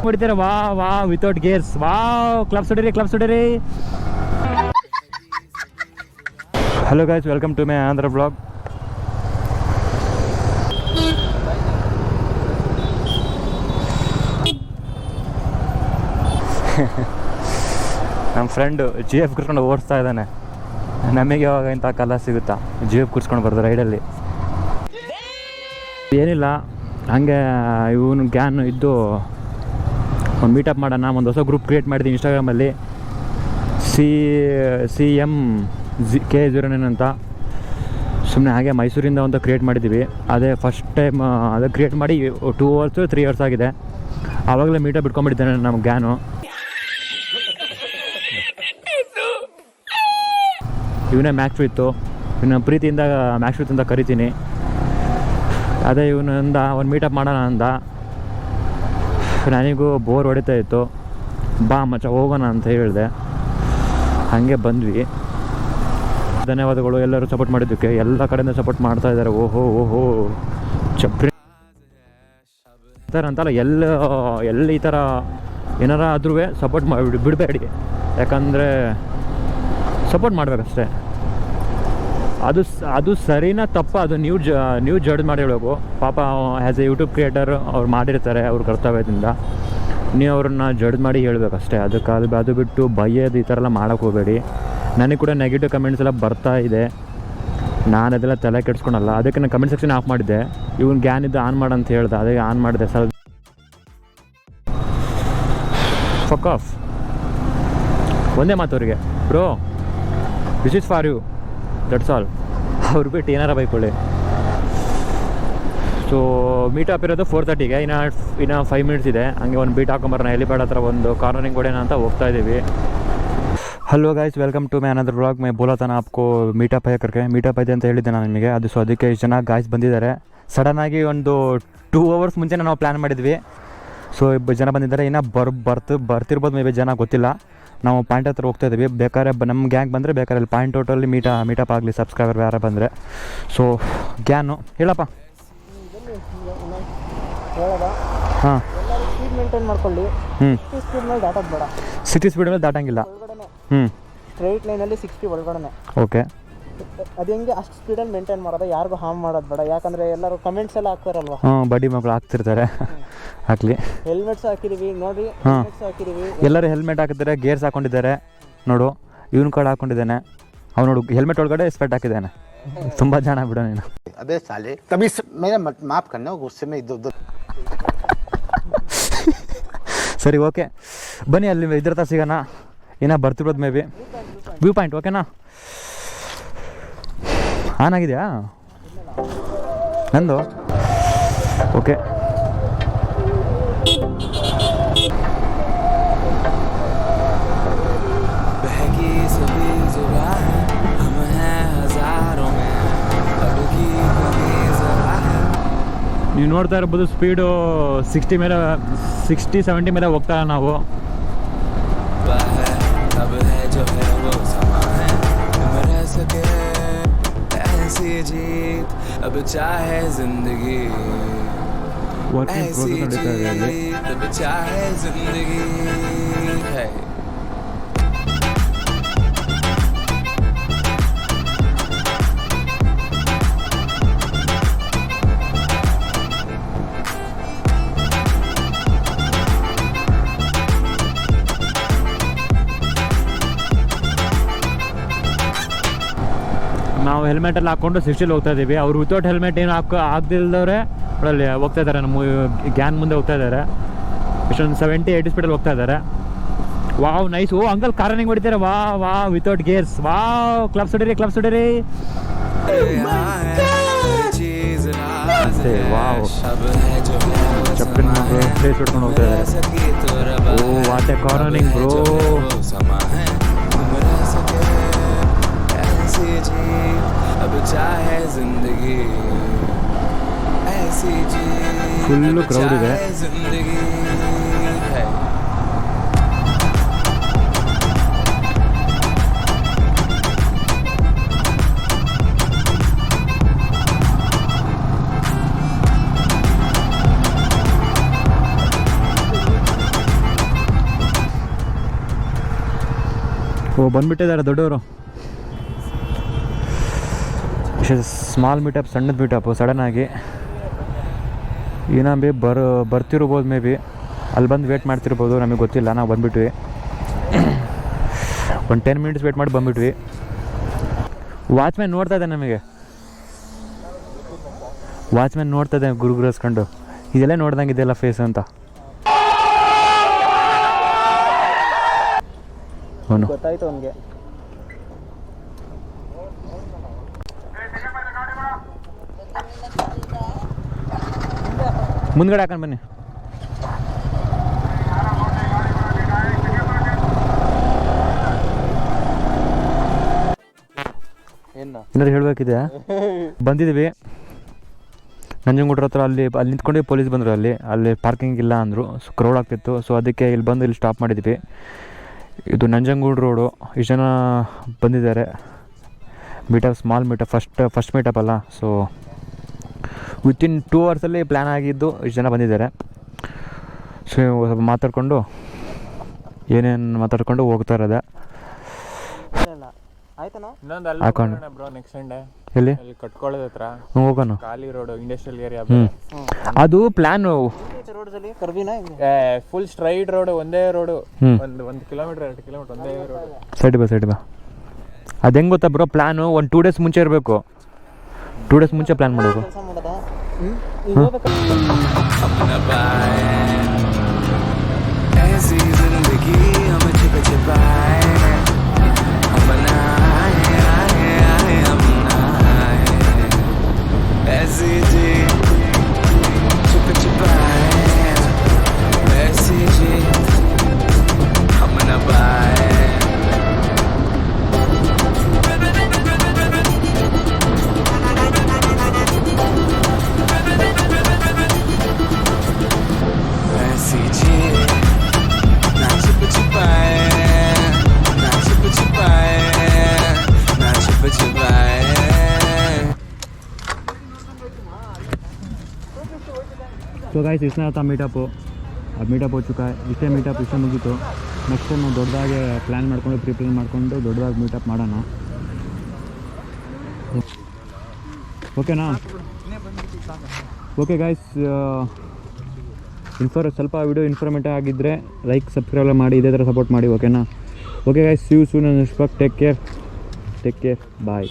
ಹೊಡಿತಾರೆ ವಾ ವಾ ವಿತೌಟ್ ಗೇರ್ಸ್ ವಾ ಕ್ಲಬ್ಸ್ ಹೊಡಿರಿ hello guys welcome to my Andhra blog. ನಮ್ಮ ಫ್ರೆಂಡು ಜಿ ಎಫ್ ಕುರ್ಸ್ಕೊಂಡು ಓಡಿಸ್ತಾ ಇದ್ದಾನೆ. ನಮಗೆ ಯಾವಾಗ ಇಂಥ ಕಾಲ ಸಿಗುತ್ತಾ ಜಿ ಎಫ್ ಕುರ್ಸ್ಕೊಂಡು ಬರ್ತಾರೆ ರೈಡಲ್ಲಿ. ಏನಿಲ್ಲ, ಹಂಗೆ ಇವನು ಗ್ಯಾನ್ ಇದ್ದು ಒಂದು ಮೀಟಪ್ ಮಾಡೋಣ, ಒಂದು ಹೊಸ ಗ್ರೂಪ್ ಕ್ರಿಯೇಟ್ ಮಾಡಿದ್ದೀವಿ ಇನ್ಸ್ಟಾಗ್ರಾಮಲ್ಲಿ, CMK09 ಅಂತ. ಸುಮ್ಮನೆ ಹಾಗೆ ಮೈಸೂರಿಂದ ಒಂದು ಕ್ರಿಯೇಟ್ ಮಾಡಿದ್ದೀವಿ. ಅದೇ ಫಸ್ಟ್ ಟೈಮ್ ಅದು ಕ್ರಿಯೇಟ್ ಮಾಡಿ 2 ಅವರ್ಸು 3 ಅವರ್ಸ್ ಆಗಿದೆ. ಆವಾಗಲೇ ಮೀಟಪ್ ಬಿಟ್ಕೊಂಡ್ಬಿಟ್ಟಿದ್ದಾನೆ ನಮ್ಮ ಗ್ಯಾನು. ಇವನೇ ಮ್ಯಾಕ್ಸ್ ಇತ್ತು, ಇನ್ನು ಪ್ರೀತಿಯಿಂದ ಮ್ಯಾಕ್ಸ್ ಅಂತ ಕರಿತೀನಿ. ಅದೇ ಇವನಿಂದ ಒಂದು ಮೀಟಪ್ ಮಾಡೋಣ ಅಂದ. ನನಗೂ ಬೋರ್ ಹೊಡಿತಾ ಇತ್ತು, ಬಾ ಮಚ್ಚ ಹೋಗೋಣ ಅಂತ ಹೇಳಿದೆ. ಹಾಗೆ ಬಂದ್ವಿ. ಧನ್ಯವಾದಗಳು ಎಲ್ಲರೂ ಸಪೋರ್ಟ್ ಮಾಡಿದ್ದಕ್ಕೆ. ಎಲ್ಲ ಕಡೆಯಿಂದ ಸಪೋರ್ಟ್ ಮಾಡ್ತಾ ಇದ್ದಾರೆ. ಓಹೋ ಚಪ್ರಿ ಅಂತಲ್ಲ, ಎಲ್ಲಿ ಈ ಥರ ಏನಾರ ಆದ್ರೂ ಸಪೋರ್ಟ್ ಮಾಡಿ ಬಿಡಬೇಡಿ. ಯಾಕಂದರೆ ಸಪೋರ್ಟ್ ಮಾಡಬೇಕಷ್ಟೇ. ಅದು ಸರಿನಾ ತಪ್ಪ ಅದು ನೀವು ಜಡ್ಜ್ ಮಾಡಿ ಹೇಳಬೇಕು. ಪಾಪ ಆ್ಯಸ್ ಎ ಯೂಟ್ಯೂಬ್ ಕ್ರಿಯೇಟರ್ ಅವ್ರು ಮಾಡಿರ್ತಾರೆ ಅವ್ರ ಕರ್ತವ್ಯದಿಂದ. ನೀವು ಅವ್ರನ್ನ ಜಡ್ಜ್ ಮಾಡಿ ಹೇಳಬೇಕಷ್ಟೇ. ಅದು ಬಿಟ್ಟು ಬೈಯೋದು ಈ ಥರ ಎಲ್ಲ ಮಾಡೋಕ್ಕೆ ಹೋಗಬೇಡಿ. ನನಗೆ ಕೂಡ ನೆಗೆಟಿವ್ ಕಮೆಂಟ್ಸ್ ಎಲ್ಲ ಬರ್ತಾ ಇದೆ. ನಾನು ಅದೆಲ್ಲ ತಲೆ ಕೆಡ್ಸ್ಕೊಳಲ್ಲ. ಅದಕ್ಕೆ ನಾನು ಕಮೆಂಟ್ ಸೆಕ್ಷನ್ ಆಫ್ ಮಾಡಿದ್ದೆ. ಇವನು ಗ್ಯಾನ್ ಇದ್ದು ಆನ್ ಮಾಡಂತ ಹೇಳ್ದೆ, ಅದೇ ಆನ್ ಮಾಡಿದೆ. Fuck off. ಒಂದೇ ಮಾತು ಅವ್ರಿಗೆ, bro this is for you, that's all. ಅವ್ರು ಬಿಟ್ಟು ಏನಾರ ಬೈಕೊಳ್ಳಿ. ಸೊ ಮೀಟಪ್ ಇರೋದು 4:30ಗೆ. ಇನ್ನು 5 ಮಿನಿಟ್ಸ್ ಇದೆ. ಹಂಗೆ ಒಂದು ಬೀಟ್ ಹಾಕೊಂಬರೋಣ. ಹೆಲಿಪ್ಯಾಡ್ ಹತ್ರ ಒಂದು ಕಾರ್ನರಿಂಗ್ ಹೊಡೆಯೋಣ ಅಂತ ಹೋಗ್ತಾ ಇದ್ದೀವಿ. Hello guys welcome to my another blog. ಮೈ ಬೋಲಾ ತಾನ आपको ಮೀಟಪ್ ಇದೆ ಅಂತ ಹೇಳಿದ್ದೆ ನಾನು ನಿಮಗೆ. ಅದು ಸೊ ಅದಕ್ಕೆ ಇಷ್ಟು ಜನ ಗಾಯ್ಸ್ ಬಂದಿದ್ದಾರೆ. ಸಡನ್ನಾಗಿ ಒಂದು 2 ಅವರ್ಸ್ ಮುಂಚೆ ನಾವು ಪ್ಲ್ಯಾನ್ ಮಾಡಿದ್ವಿ. ಸೊ ಜನ ಬಂದಿದ್ದಾರೆ. ಇನ್ನು ಬರ್ತಿರ್ಬೋದು ಮೇ ಬಿ, ಜನ ಗೊತ್ತಿಲ್ಲ. ನಾವು ಪಾಯಿಂಟ್ ಹತ್ರ ಹೋಗ್ತಾ ಇದ್ದೀವಿ. ಬೇಕಾದ್ರೆ ನಮ್ಮ ಗ್ಯಾಂಗ್ ಬಂದರೆ ಬೇಕಾದ್ರೆ ಅಲ್ಲಿ ಪಾಯಿಂಟ್ ಔಟಲ್ಲಿ ಮೀಟಪ್ ಆಗಲಿ ಸಬ್ಸ್ಕ್ರೈಬರ್ ಯಾರು ಬಂದರೆ. ಸೊ ಗ್ಯಾನು ಹೇಳಪ್ಪ. ಹಾಂ ಸ್ಪೀಡ್ ಮೇಂಟೈನ್ ಮಾಡ್ಕೊಳ್ಳಿ. ಸ್ಪೀಡ್ ಮೇಲೆ ದಾಟೋದು ಬೇಡ. 60 ಸ್ಪೀಡ್ ಮೇಲೆ ದಾಟಂಗಿಲ್ಲ. ಸ್ಟ್ರೈಟ್ ಲೈನಲ್ಲಿ 60 ಒಳಗಡೆ. ಓಕೆ, ಅದು ಹೆಂಗೆ ಅಷ್ಟು ಸ್ಪೀಡಲ್ಲಿ ಮೇಂಟೈನ್ ಮಾಡೋದು, ಯಾರಿಗೂ ಹಾರ್ಮ್ ಮಾಡೋದು ಬೇಡ. ಯಾಕಂದರೆ ಎಲ್ಲರೂ ಕಮೆಂಟ್ಸ್ ಎಲ್ಲ ಹಾಕ್ತಾರಲ್ವ. ಬಡ್ಡಿ ಮಕ್ಕಳು ಹಾಕ್ತಿರ್ತಾರೆ. ಹಾಕ್ಲಿ. ಹೆಲ್ಮೆಟ್ಸ್ ಹಾಕಿದ್ದೀವಿ ನೋಡಿ, ಹೆಲ್ಮೆಟ್ಸ್ ಹಾಕಿದ್ದೀವಿ. ಎಲ್ಲರೂ ಹೆಲ್ಮೆಟ್ ಹಾಕಿದ್ದಾರೆ, ಗೇರ್ಸ್ ಹಾಕೊಂಡಿದ್ದಾರೆ. ನೋಡು ಇವನು ಕೂಡ ಹಾಕೊಂಡಿದ್ದಾನೆ. ಅವ್ನು ನೋಡು ಹೆಲ್ಮೆಟ್ ಒಳಗಡೆ ಸ್ಪೆಟ್ ಹಾಕಿದ್ದಾನೆ. ತುಂಬ ಜನ ಬಿಡೋ ನೀನು. ಅಬೇ ಸಾಲೆ ತಬಿ ಮೇರೆ ಮಾಫ್ ಕರ್ನಾ, ಗುಸ್ಸೆ ಮೇ ಇದ್ದು. ಸರಿ ಓಕೆ ಬನ್ನಿ, ಅಲ್ಲಿ ಇದ್ರ ಹತ್ರ ಸಿಗೋಣ. ಏನೋ ಬರ್ತಿರೋದು ಮೇ ಬಿ. ವ್ಯೂ ಪಾಯಿಂಟ್ ಓಕೆನಾ? ಆನ್ ಆಗಿದೆಯಾ ನಂದು? ಓಕೆ. ನೀವು ನೋಡ್ತಾ ಇರ್ಬೋದು ಸ್ಪೀಡು 60-70 ಮೇಲೆ ಹೋಗ್ತಾ ನಾವು. अब चाहे जिंदगी ऐसी जीत, अब चाहे जिंदगी है. ನಾವು ಹೆಲ್ಮೆಟೆಲ್ಲ ಹಾಕ್ಕೊಂಡು 60 ಹೋಗ್ತಾ ಇದ್ದೀವಿ. ಅವ್ರು ವಿತೌಟ್ ಹೆಲ್ಮೆಟ್ ಏನು ಹಾಕ್ದಿಲ್ದವ್ರೆ ಅಲ್ಲಿ ಹೋಗ್ತಾ ಇದ್ದಾರೆ. ನಮ್ಮ ಗ್ಯಾನ್ ಮುಂದೆ ಹೋಗ್ತಾ ಇದ್ದಾರೆ. ಇಷ್ಟೊಂದು 70-80 ಸ್ಪೀಡಲ್ಲಿ ಹೋಗ್ತಾ ಇದ್ದಾರೆ. Wow nice. ಓ ಅಂಕಲ್ ಕಾರ್ನಿಂಗ್ ಹೊಡಿತಾರೆ. ವಾ ವಿತೌಟ್ ಗೇರ್ಸ್. ಕ್ಲಬ್ಸ್ ಹೊಡಿರಿ. ವಾವ್ ಚಪ್ಪಿನ ಪ್ಲೇಸ್ ಹೊಡ್ಕೊಂಡು ಹೋಗ್ತಾ ಇದ್ದಾರೆ. ಓ what a cornering bro. Full crowd ಇದೆ. ಓ ಬಂದುಬಿಟ್ಟಿದ್ದಾರೆ ದೊಡ್ಡವರು. ಸ್ಮಾಲ್ ಮೀಟಪ್, ಸಣ್ಣದ ಮೀಟಪ್ಪು ಸಡನ್ನಾಗಿ ಏನೋ ಬರ್ತಿರ್ಬೋದು ಮೇ ಬಿ. ಅಲ್ಲಿ ಬಂದು ವೇಟ್ ಮಾಡ್ತಿರ್ಬೋದು, ನಮಗೆ ಗೊತ್ತಿಲ್ಲ. ನಾವು ಬಂದುಬಿಟ್ವಿ, ಒಂದು 10 ಮಿನಿಟ್ಸ್ ವೇಟ್ ಮಾಡಿ ಬಂದುಬಿಟ್ವಿ. ವಾಚ್ಮ್ಯಾನ್ ನೋಡ್ತಾ ಇದೆ ನಮಗೆ, ವಾಚ್ಮ್ಯಾನ್ ನೋಡ್ತಾ ಇದೆ ಗುರುಸ್ಕೊಂಡು, ಇದೆಲ್ಲ ನೋಡ್ದಂಗೆ ಇದೆಲ್ಲ ಫೇಸ್ ಅಂತ. ಅವನು ಗೊತ್ತಾಯ್ತು ಅವನಿಗೆ. ಮುಂದ್ಗಡೆ ಹಾಕೊಂಡು ಬನ್ನಿ. ಏನಾದ್ರು ಹೇಳಬೇಕಿದೆ. ಬಂದಿದ್ದೀವಿ ನಂಜನಗೂಡ್ರ ಹತ್ರ. ಅಲ್ಲಿ ನಿಂತ್ಕೊಂಡೆ ಪೊಲೀಸ್ ಬಂದರು. ಅಲ್ಲಿ ಪಾರ್ಕಿಂಗ್ ಇಲ್ಲ ಅಂದರು. ಸೊ ಕ್ರೌಡ್ ಆಗ್ತಿತ್ತು. ಸೊ ಅದಕ್ಕೆ ಇಲ್ಲಿ ಬಂದು ಇಲ್ಲಿ ಸ್ಟಾಪ್ ಮಾಡಿದ್ವಿ. ಇದು ನಂಜನಗೂಡು ರೋಡು. ಇಷ್ಟು ಜನ ಬಂದಿದ್ದಾರೆ. Meetup, small meetup, first meetup ಅಲ್ಲ. ಸೊ ವಿತಿನ್ 2 ಅವರ್ಸಲ್ಲಿ ಪ್ಲ್ಯಾನ್ ಆಗಿದ್ದು ಇಷ್ಟು ಜನ ಬಂದಿದ್ದಾರೆ. ಸೊ ಸ್ವಲ್ಪ ಮಾತಾಡಿಕೊಂಡು ಏನೇನು ಮಾತಾಡ್ಕೊಂಡು ಹೋಗ್ತಾ ಇರೋದೆ. ಆಯ್ತಾನ ಹಾಕೊಂಡು ಬ್ರೋ ನೆಕ್ಸ್ಟ್ ಸಂಡೇ ಎಲ್ಲಿ ಅಲ್ಲಿ ಕಟ್ಕೊಳ್ಳೋದ ಹತ್ರ ಹೋಗೋಣ. ಖಾಲಿ ರೋಡ್, ಇಂಡಸ್ಟ್ರಿಯಲ್ ಏರಿಯಾ. ಅದು ಪ್ಲ್ಯಾನು ರೋಡ್ಸಲ್ಲಿ ಕರ್ವಿನ ಫುಲ್ ಸ್ಟ್ರೈಟ್ ರೋಡ್, ಒಂದೇ ರೋಡು. ಒಂದು ಕಿಲೋಮೀಟರ್ 2 ಕಿಲೋಮೀಟರ್ ಒಂದೇ ರೋಡ್. ಸೈಡ್ ಬಾ. ಅದು ಹೆಂಗೆ ಗೊತ್ತಾ ಬ್ರೋ, ಪ್ಲ್ಯಾನು ಒಂದು 2 ಡೇಸ್ ಮುಂಚೆ ಇರಬೇಕು. 2 ಡೇಸ್ ಮುಂಚೆ ಪ್ಲ್ಯಾನ್ ಮಾಡಬೇಕು. ಕೆಲಸ ಮಾಡೋದ ಈಗ ಹೋಗ್ಬೇಕು. ऐसी जिंदगी हम छिप छिपाए, अपना आए अपना ऐसी जी छिप छिपाए, ऐसी जी हम न पाए. ऐसी जी ना छिप छिपाए, ना छिप छिपाए, ना छिप छिपाए. ಸೊ ಗೈಸ್, ಇಷ್ಟೇ ಆಯ್ತಾ ಮೀಟಪ್ಪು. ಅದು ಮೀಟಪ್ ಹೋಚುಕ ಇಷ್ಟೇ ಮೀಟಪ್, ಇಷ್ಟೇ ಮುಗೀತು. ನೆಕ್ಸ್ಟ್ ಟೈಮ್ ನಾವು ದೊಡ್ಡದಾಗಿ ಪ್ಲ್ಯಾನ್ ಮಾಡಿಕೊಂಡು ಪ್ರಿಪೇರ್ ಮಾಡಿಕೊಂಡು ದೊಡ್ಡದಾಗಿ ಮೀಟಪ್ ಮಾಡೋಣ. ಓಕೆನಾ? ಓಕೆ ಗೈಸ್, ಸ್ವಲ್ಪ ವಿಡಿಯೋ ಇನ್ಫಾರ್ಮೇಟಿವ್ ಆಗಿದ್ದರೆ ಲೈಕ್, ಸಬ್ಸ್ಕ್ರೈಬ್ ಮಾಡಿ, ಇದೇ ಥರ ಸಪೋರ್ಟ್ ಮಾಡಿ. ಓಕೆನಾ? Okay guys, see you soon. Take care, bye.